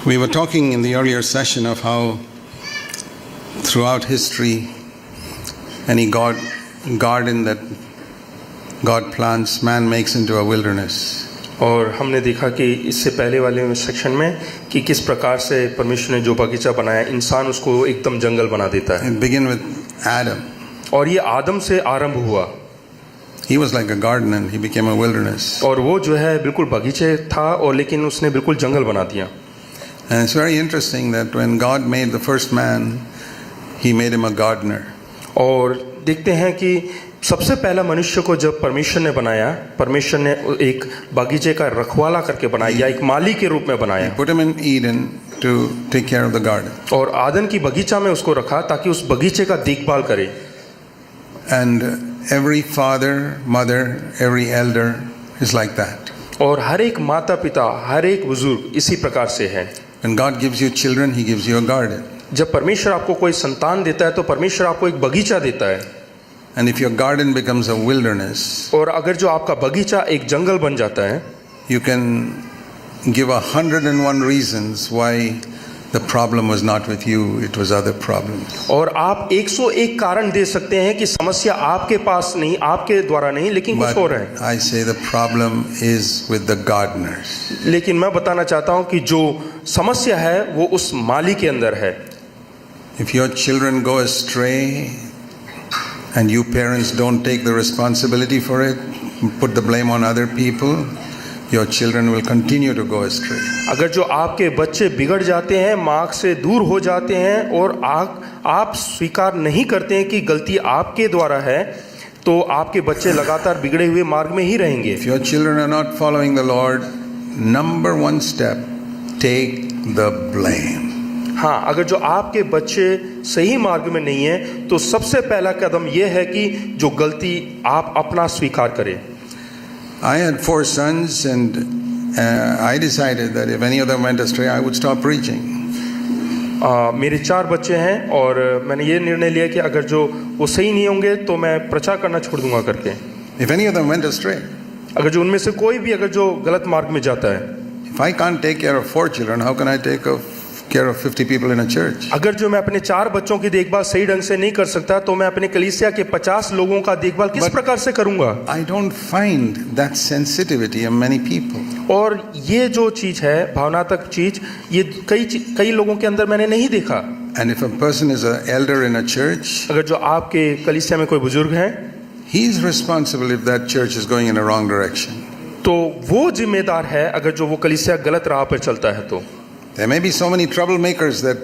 We were talking in the earlier session of how throughout history any garden that God plants, man makes into a wilderness. और हमने देखा कि इससे पहले वाले सेक्शन में कि किस प्रकार से परमेश्वर ने जो बगीचा बनाया, इंसान उसको एकदम जंगल बना देता है. It began with Adam. और ये आदम से आरंभ हुआ. He was like a garden and he became a wilderness. और वो जो है बिल्कुल बगीचे था और लेकिन उसने बिल्कुल जंगल बना दिया. And it's very interesting that when God made the first man, he made him a gardener. और देखते हैं कि सबसे पहला मनुष्य को जब परमेश्वर ने बनाया, परमेश्वर ने एक बगीचे का रखवाला करके बनाया या एक माली के रूप में बनाया. He put him in Eden to take care of the garden. और आदन की बगीचा में उसको रखा ताकि उस बगीचे का देखभाल करे. And every father, mother, every elder is like that. और हर एक माता पिता, हर एक बुजुर्ग इसी प्रकार से है. When God gives you children, he gives you a garden. जब परमेश्वर आपको कोई संतान देता है तो परमेश्वर आपको एक बगीचा देता है. And if your garden becomes a wilderness, और अगर जो आपका बगीचा एक जंगल बन जाता है, you can give 101 reasons why the problem was not with you, it was other problems. और आप 101 कारण दे सकते हैं कि समस्या आपके पास नहीं, आपके द्वारा नहीं, लेकिन कुछ और है. I say the problem is with the gardeners. लेकिन मैं बताना चाहता हूं कि जो समस्या है वो उस माली के अंदर है. If your children go astray and you parents don't take the responsibility for it, put the blame on other people, your children will continue to go astray. अगर जो आपके बच्चे बिगड़ जाते हैं, मार्ग से दूर हो जाते हैं और आप स्वीकार नहीं करते हैं कि गलती आपके द्वारा है, तो आपके बच्चे लगातार बिगड़े हुए मार्ग में ही रहेंगे. If your children are not following the Lord, number one step, take the blame. हाँ, अगर जो आपके बच्चे सही मार्ग में नहीं है तो सबसे पहला कदम यह है कि जो गलती आप अपना स्वीकार करें. I had 4 sons and I decided that if any of them went astray, I would stop preaching. मेरे 4 बच्चे हैं और मैंने ये निर्णय लिया कि अगर जो वो सही नहीं होंगे तो मैं प्रचार करना छोड़ दूंगा करके. If any of them went astray, अगर जो उनमें से कोई भी अगर जो गलत मार्ग में जाता है, if I can't take care of 4 children, how can I take care of 50 people in a church? अगर जो मैं अपने 4 बच्चों की देखभाल सही ढंग से नहीं कर सकता तो मैं अपने कलीसिया के 50 लोगों का देखभाल किस प्रकार से करूंगा? I don't find that sensitivity in many people. और ये जो चीज है, भावनात्मक चीज, ये कई लोगों के अंदर मैंने नहीं देखा. And if a person is an elder in a church, अगर जो आपके कलीसिया में कोई बुजुर्ग है, he is responsible if that church is going in a wrong direction. तो वो जिम्मेदार है अगर जो वो कलीसिया गलत राह पर चलता है तो. There may be so many troublemakers that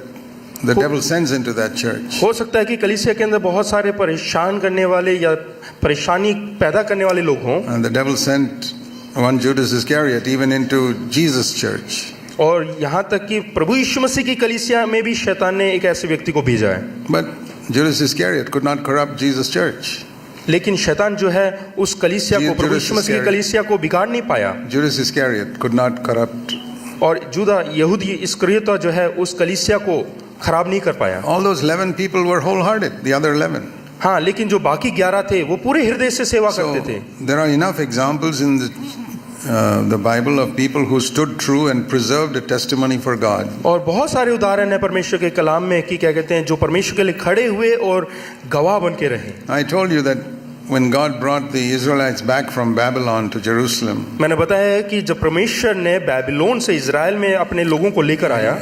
the devil sends into that church. हो सकता है कि कलीसिया के अंदर बहुत सारे परेशान करने वाले या परेशानी पैदा करने वाले लोग हों. And the devil sent one Judas Iscariot even into Jesus' church. और यहाँ तक कि प्रभु यीशु मसीह की कलीसिया में भी शैतान ने एक ऐसे व्यक्ति को भेजा है. But Judas Iscariot could not corrupt Jesus' church. लेकिन शैतान जो है उस कलीसिया को, प्रभु यीशु मसीह की कलीसिया को बिगाड़ नहीं पाया. Judas Iscariot could not corrupt. और जुदा यहूदी इस्करियोता जो है उस कलीसिया को खराब नहीं कर पाया. All those 11 people were wholehearted, the other 11. हाँ, लेकिन जो बाकी 11 थे वो पूरे हृदय से सेवा करते थे. There are enough examples in the Bible of people who stood true and preserved a testimony for God. और बहुत सारे उदाहरण है परमेश्वर के कलाम में कि क्या कहते हैं, जो परमेश्वर के लिए खड़े हुए और गवाह बन के रहे. I told you that when God brought the Israelites back from Babylon to Jerusalem, मैंने बताया है कि जब परमेश्वर ने बाबिलोन से इज़राइल में अपने लोगों को लेकर आया,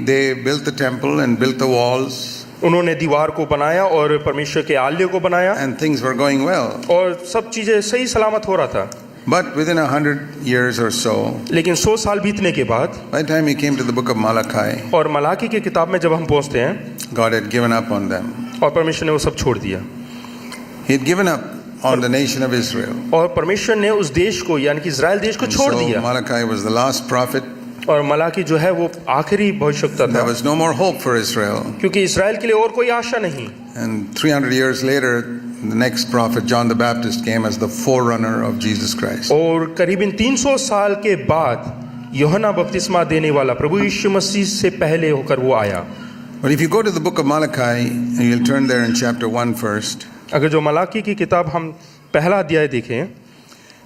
they built the temple and built the walls. उन्होंने दीवार को बनाया और परमेश्वर के आलय को बनाया. And things were going well. और सब चीजें सही सलामत हो रहा था. But within 100 years or so, लेकिन 100 साल बीतने के बाद, by the time we came to the book of Malachi, और मलाकी की किताब में जब हम पहुंचते हैं, God had given up on them. और परमेश्वर ने वो सब छोड़ दिया. He had given up on the nation of Israel. और परमेश्वर ने उस देश को यानी कि इज़राइल देश को छोड़ दिया. Malachi was the last prophet. और मलाकी जो है वो आखिरी भविष्यवक्ता था. There was no more hope for Israel. क्योंकि इज़राइल के लिए और कोई आशा नहीं. And 300 years later, the next prophet John the Baptist came as the forerunner of Jesus Christ. और करीबन 300 साल के बाद यूहन्ना बपतिस्मा देने वाला प्रभु यीशु मसीह से पहले होकर वो आया. But if you go to the book of Malachi, and you'll turn there in chapter 1 first. अगर जो मलाकी की किताब हम पहला अध्याय देखें,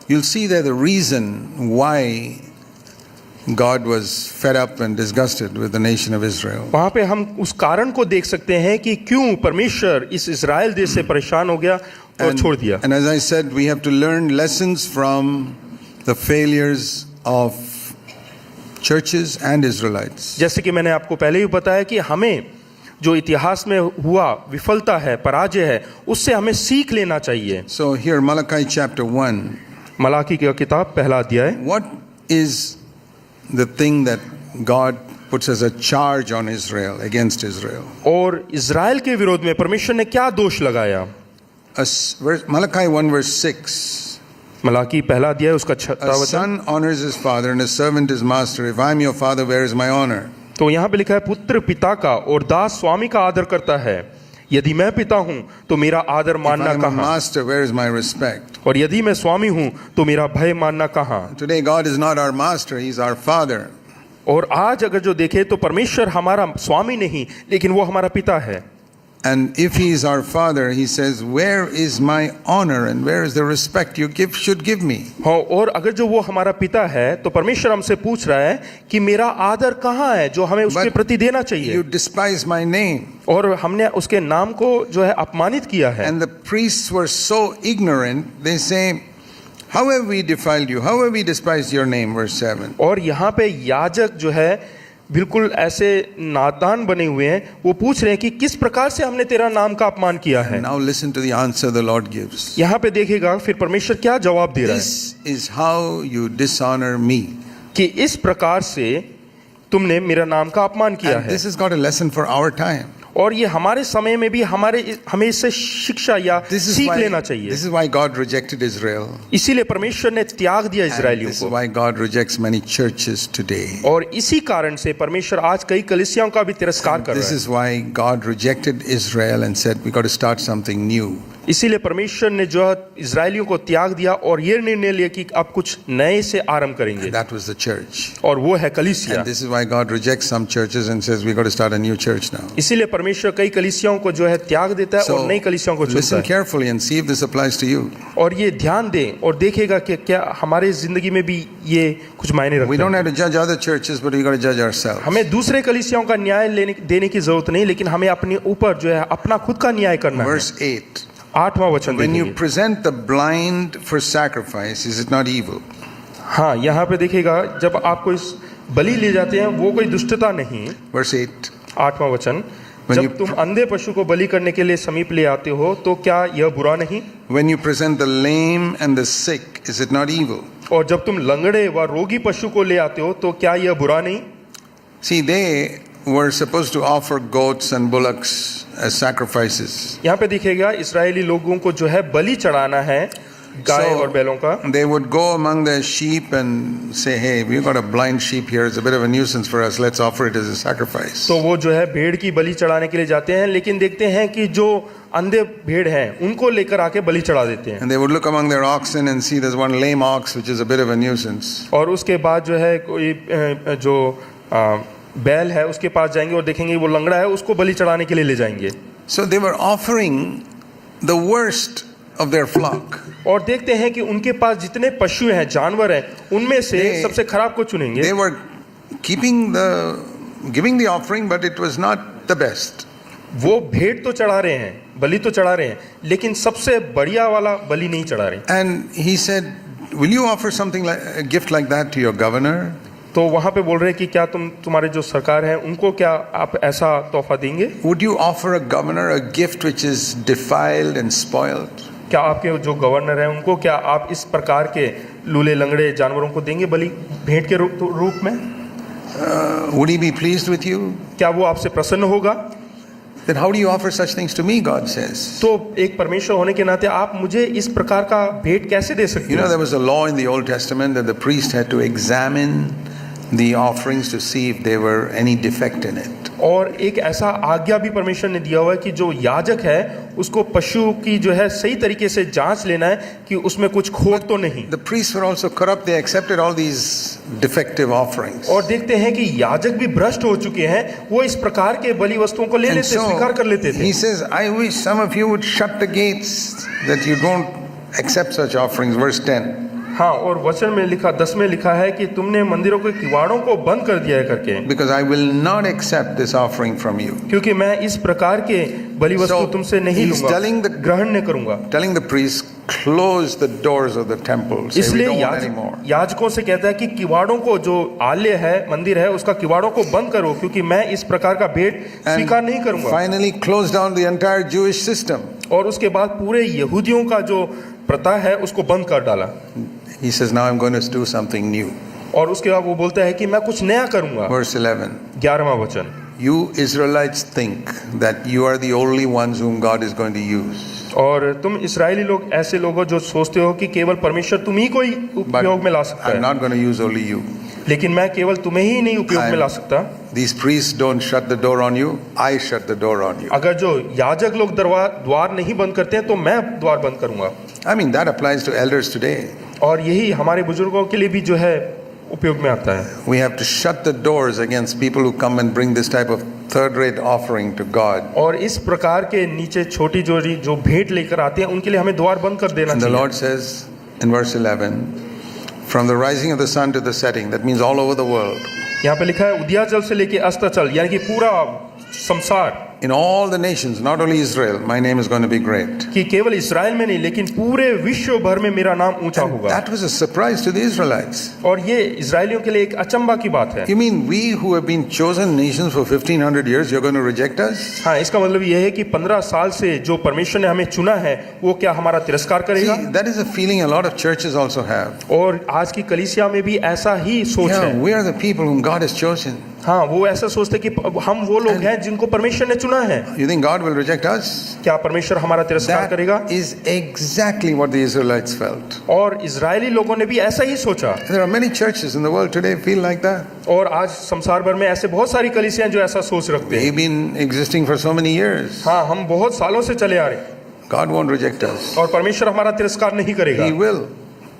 you'll see that the reason why God was fed up and disgusted with the nation of Israel. वहाँ पे हम उस कारण को देख सकते हैं कि क्यों परमेश्वर इस इज़राइल देश से परेशान हो गया और छोड़ दिया। And as I said, we have to learn lessons from the failures of churches and Israelites. जैसे कि मैंने आपको पहले ही बताया कि हमें जो इतिहास में हुआ विफलता है, पराजय है, उससे हमें सीख लेना चाहिए। So here, Malachi chapter 1. Malachi की किताब पहला अध्याय। What is the thing that God puts as a charge on Israel, against Israel? और इज़राइल के विरोध में परमेश्वर ने क्या दोष लगाया? Malachi 1 verse 6. मलाकी पहला अध्याय उसका A 6वां वचन। son honors his father and a servant his master. If I am your father, where is my honor? तो यहाँ पे लिखा है, पुत्र पिता का और दास स्वामी का आदर करता है। यदि मैं पिता हूँ तो मेरा आदर If मानना I am a कहाँ, master, where is my respect? और यदि मैं स्वामी हूँ तो मेरा भय मानना कहाँ। Today, God is not our master, He's our father. और आज अगर जो देखे तो परमेश्वर हमारा स्वामी नहीं, लेकिन वो हमारा पिता है। And if He is our father, He says, where is my honor and where is the respect you should give me? हाँ, और अगर जो वो हमारा पिता है तो परमेश्वर हमसे पूछ रहा है कि मेरा आदर कहाँ है जो हमें उसके But प्रति देना चाहिए। You despise my name. और हमने उसके नाम को जो है अपमानित किया है। And the priests were so ignorant, they say, how have we defiled you? How have we despised your name? Verse 7. और यहाँ पे याजक जो है बिल्कुल ऐसे नादान बने हुए हैं, वो पूछ रहे हैं कि किस प्रकार से हमने तेरा नाम का अपमान किया है। Now listen to the answer the Lord gives. यहाँ पे देखिएगा फिर परमेश्वर क्या जवाब दे रहा है This is how you dishonor me. कि इस प्रकार से तुमने मेरा नाम का अपमान किया And है। this has got a lesson for our time. और ये हमारे समय में भी हमें इससे शिक्षा या सीख लेना चाहिए। This is why God rejected Israel. इसीलिए परमेश्वर ने त्याग दिया And इजरायलियों this is को, why God rejects many churches today. और इसी कारण से परमेश्वर आज कई कलीसियाओं का भी तिरस्कार कर This रहा है। is why God rejected Israel and said, we got to start something new. इसीलिए परमेश्वर ने जो है इजरायलियों को त्याग दिया और ये निर्णय लिया कि अब कुछ नए से आरंभ करेंगे, That was the church. और वो है कलीसिया। And this is why God rejects some churches and says, we got to start a new church now. इसीलिए परमेश्वर कई कलीसियाओं को जो है त्याग देता है और नई कलीसियाओं को चुनता listen है। carefully and see if this applies to you. और ये ध्यान दें और देखेगा कि क्या हमारे जिंदगी में भी ये कुछ मायने We रखता don't है। have to judge other churches, but we got to judge ourselves. हमें दूसरे कलीसियाओं का न्याय देने की जरूरत नहीं, लेकिन हमें अपने ऊपर जो है अपना खुद का न्याय करना है। Verse 8. 8वां वचन When you देखिए। present the blind for sacrifice, is it not evil? हाँ, यहाँ पे देखिएगा जब आपको इस बलि ले जाते हैं वो कोई दुष्टता नहीं। Verse 8. 8वां वचन, When जब you- तुम अंधे पशु को बलि करने के लिए समीप ले आते हो तो क्या यह बुरा नहीं? When you present the lame and the sick, is it not evil? और जब तुम लंगड़े व रोगी पशु को ले आते हो तो क्या यह बुरा नहीं? See, they were supposed to offer goats and bullocks as sacrifices. यहाँ पे दिखेगा इस्राएली लोगों को जो है बलि चढ़ाना है गाय और बैलों का। they would go among the sheep and say, hey, we've got a blind sheep here. It's a bit of a nuisance for us. Let's offer it as a sacrifice. तो वो जो है भेड़ की बलि चढ़ाने के लिए जाते हैं, लेकिन देखते हैं कि जो अंधे भेड़ हैं उनको लेकर आके बलि चढ़ा देते हैं। And they would look among their oxen and see there's one lame ox, which is a bit of a nuisance. और उसके बाद जो है कोई जो बैल है उसके पास जाएंगे और देखेंगे वो लंगड़ा है, उसको बलि चढ़ाने के लिए ले जाएंगे। So they were offering the worst of their flock. और देखते हैं कि उनके पास जितने पशु हैं, जानवर हैं, उनमें से सबसे खराब को चुनेंगे। They were giving the offering, but it was not the best. वो भेड़ तो चढ़ा रहे हैं, बलि तो चढ़ा रहे हैं, लेकिन सबसे बढ़िया वाला बलि नहीं चढ़ा रहे। And he said, will you offer something like a gift like that to your governor? तो वहाँ पे बोल रहे हैं कि क्या तुम्हारे जो सरकार है उनको क्या आप ऐसा तोहफा देंगे? Would you offer a governor a gift which is defiled and spoiled? क्या आपके जो गवर्नर हैं उनको क्या आप इस प्रकार के लूले लंगड़े जानवरों को देंगे बलि भेंट के रूप में? Would he be pleased with you? क्या वो आपसे प्रसन्न होगा? Then how do you offer such things to me, God says. तो एक परमेश्वर होने के नाते आप मुझे इस प्रकार का भेंट कैसे दे सकते You know, हैं? there was a law in the Old Testament that the priest had to examine the offerings to see if there were any defect in it. और एक ऐसा आज्ञा भी परमेश्वर ने दिया हुआ है कि जो याजक है उसको पशु की जो है सही तरीके से जांच लेना है कि उसमें कुछ खोट तो नहीं। The priests were also corrupt. They accepted all these defective offerings. और देखते हैं कि याजक भी भ्रष्ट हो चुके हैं, वो इस प्रकार के बलि वस्तुओं को ले And लेते, स्वीकार कर लेते थे। he says, I wish some of you would shut the gates that you don't accept such offerings. Verse 10. हाँ, और वचन में लिखा 10 में लिखा है कि तुमने मंदिरों के किवाड़ों को बंद कर दिया है करके, because I will not accept this offering from you. क्योंकि मैं इस प्रकार के बलि वस्तु So, तुमसे नहीं he's telling लूंगा, the- ग्रहण नहीं करूंगा। Telling the priests, close the doors of the temple. Say, we इसलिए don't want anymore. याजकों से कहता है कि किवाड़ों को, जो आलय है, मंदिर है, उसका किवाड़ों को बंद करो, क्योंकि मैं इस प्रकार का भेंट स्वीकार नहीं And करूंगा। finally close down the entire Jewish system. और उसके बाद पूरे यहूदियों का जो प्रथा है उसको बंद कर डाला। He says, now I'm going to do something new. और उसके बाद वो बोलता है कि मैं कुछ नया करूंगा। Verse 11. 11वां वचन, You Israelites think that you are the only ones whom God is going to use. और तुम इस्राएली लोग ऐसे लोग हो जो सोचते हो कि केवल परमेश्वर तुम ही को ही But उपयोग में ला सकता I'm है, not going to use only you. लेकिन मैं केवल तुम्हें ही नहीं उपयोग में ला सकता। These priests don't shut the door on you. I shut the door on you. अगर जो याजक लोग द्वार नहीं बंद करते हैं तो मैं द्वार बंद करूंगा। I mean, that applies to elders today. और यही हमारे बुजुर्गों के लिए भी जो है उपयोग में आता है। We have to shut the doors against people who come and bring this type of third-rate offering to God. और इस प्रकार के नीचे छोटी जोड़ी जो भेंट लेकर आते हैं उनके लिए हमें द्वार बंद कर देना And the चाहिए। Lord says in verse 11, from the rising of the sun to the setting, that means all over the world, यहाँ पे लिखा है उदयाचल से लेके अस्ताचल, यानी कि पूरा संसार, in all the nations, not only Israel, my name is going to be great. कि केवल इस्राएल में नहीं लेकिन पूरे विश्व भर में मेरा नाम ऊंचा And होगा। that was a surprise to the Israelites. और ये इस्राएलियों के लिए एक अचंबा की बात है। You mean we who have been chosen nations for 1500 years, you're going to reject us? हाँ, इसका मतलब ये है कि 15 साल से जो परमेश्वर ने हमें चुना है वो क्या हमारा तिरस्कार करेगा? See, that is a feeling a lot of churches also have. और आज की कलीसिया में भी ऐसा ही सोच Yeah, है। we are the people whom God has chosen. हाँ, वो ऐसा सोचते कि हम वो लोग हैं जिनको परमेश्वर ने चुना है। You think God will reject us? क्या परमेश्वर हमारा तिरस्कार करेगा? That is exactly what the Israelites felt. और इजरायली लोगों ने भी ऐसा ही सोचा। There are many churches in the world today feel like that. और आज संसार भर में ऐसे बहुत सारी कलीसियां जो ऐसा सोच रखते हैं। We've been existing for so many years. हाँ, हम बहुत सालों से चले आ रहे हैं God won't reject us. और परमेश्वर हमारा तिरस्कार नहीं करेगा। He will.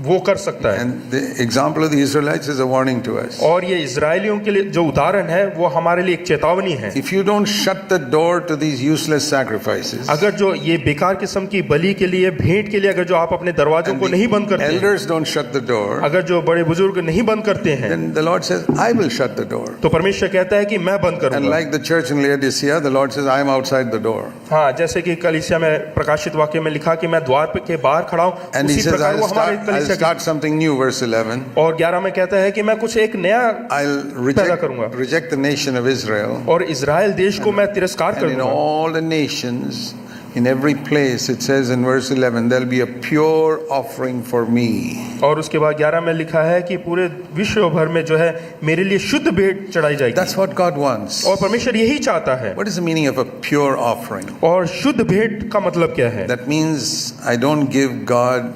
वो कर सकता है। And the example of the Israelites is a warning to us. और ये इजरायलियों के लिए जो उदाहरण है वो हमारे लिए एक चेतावनी है। If you don't shut the door to these useless sacrifices, अगर जो ये बेकार किस्म की बलि के लिए, भेंट के लिए अगर जो आप अपने दरवाजों and को नहीं बंद the करते हैं, elders don't shut the door, अगर जो बड़े बुजुर्ग नहीं बंद करते हैं, then the Lord says, I will shut the door. तो परमेश्वर कहता है कि मैं बंद And करूंगा। like the church in Laodicea, the Lord says, I am outside the door. हाँ, जैसे कि कलीसिया में प्रकाशित वाक्य में लिखा कि मैं द्वार के बाहर खड़ा हूँ, And he उसी says, प्रकार वो हमारे I'll कलीसिया start something new, verse 11. और 11 में कहता है कि मैं कुछ एक नया I'll पैदा करूंगा reject the nation of Israel. और इजराइल देश को मैं तिरस्कार And in करूंगा। all the nations, in every place, it says in verse 11, there'll be a pure offering for me. और उसके बाद 11 में लिखा है कि पूरे विश्व भर में जो है मेरे लिए शुद्ध भेंट चढ़ाई जाएगी। That's what God wants. और परमेश्वर यही चाहता है। What is the meaning of a pure offering? और शुद्ध भेंट का मतलब क्या है? That means I don't give God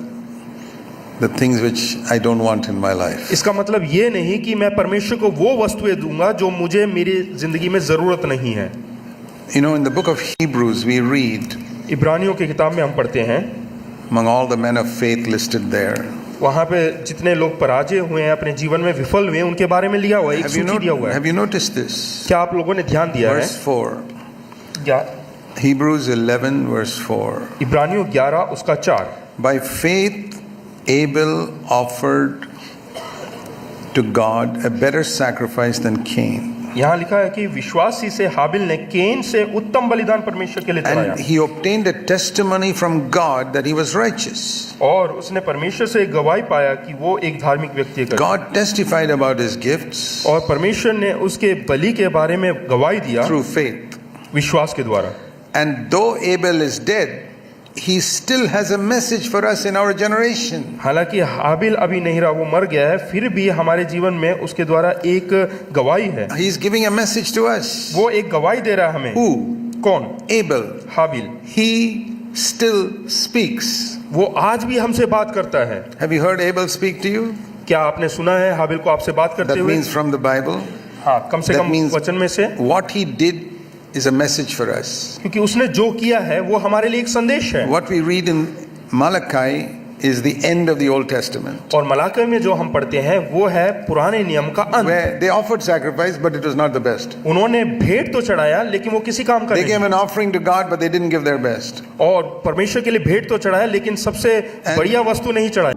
the things which I don't want in my life. इसका मतलब ये नहीं कि मैं परमेश्वर को वो वस्तुएं दूंगा जो मुझे मेरी जिंदगी में जरूरत नहीं है। You know, in the book of Hebrews, we read, इब्रानियों की किताब में हम पढ़ते हैं, among all the men of faith listed there, वहाँ पे जितने लोग पराजय हुए हैं, अपने जीवन में विफल हुए हैं, उनके बारे में लिया हुआ है, एक सूची दिया हुआ है। have you noticed this? क्या आप लोगों ने ध्यान दिया है? Verse 4. क्या Hebrews 11, verse 4. इब्रानियों 11 उसका 4। By faith, Abel offered to God a better sacrifice than Cain. यहाँ लिखा है कि विश्वासी से हाबिल ने केन से उत्तम बलिदान परमेश्वर के लिए चढ़ाया And he obtained a testimony from God that he was righteous. और उसने परमेश्वर से गवाही पाया कि वो एक धार्मिक व्यक्ति है। God testified about his gifts और परमेश्वर ने उसके बलि के बारे में गवाही दिया through faith. विश्वास के द्वारा। And though Abel is dead, he still has a message for us in our generation. हालांकि हाबिल अभी नहीं रहा, वो मर गया है, फिर भी हमारे जीवन में उसके द्वारा एक गवाही है। He is giving a message to us. वो एक गवाही दे रहा है हमें। Who? कौन? Abel. Habil. He still speaks. वो आज भी हमसे बात करता है। Have you heard Abel speak to you? क्या आपने सुना है हाबिल को आपसे बात करते That हुए? means from the Bible. हाँ, कम से That कम means वचन में से। what he did is a message for us. क्योंकि उसने जो किया है वो हमारे लिए एक संदेश है। What we read in Malachi is the end of the Old Testament, और मलाकी में जो हम पढ़ते हैं वो है पुराने नियम का अंत। where they offered sacrifice, but it was not the best. उन्होंने भेंट तो चढ़ाया लेकिन वो किसी काम का They नहीं। gave an offering to God, but they didn't give their best. और परमेश्वर के लिए भेंट तो चढ़ाया लेकिन सबसे बढ़िया वस्तु नहीं चढ़ाई।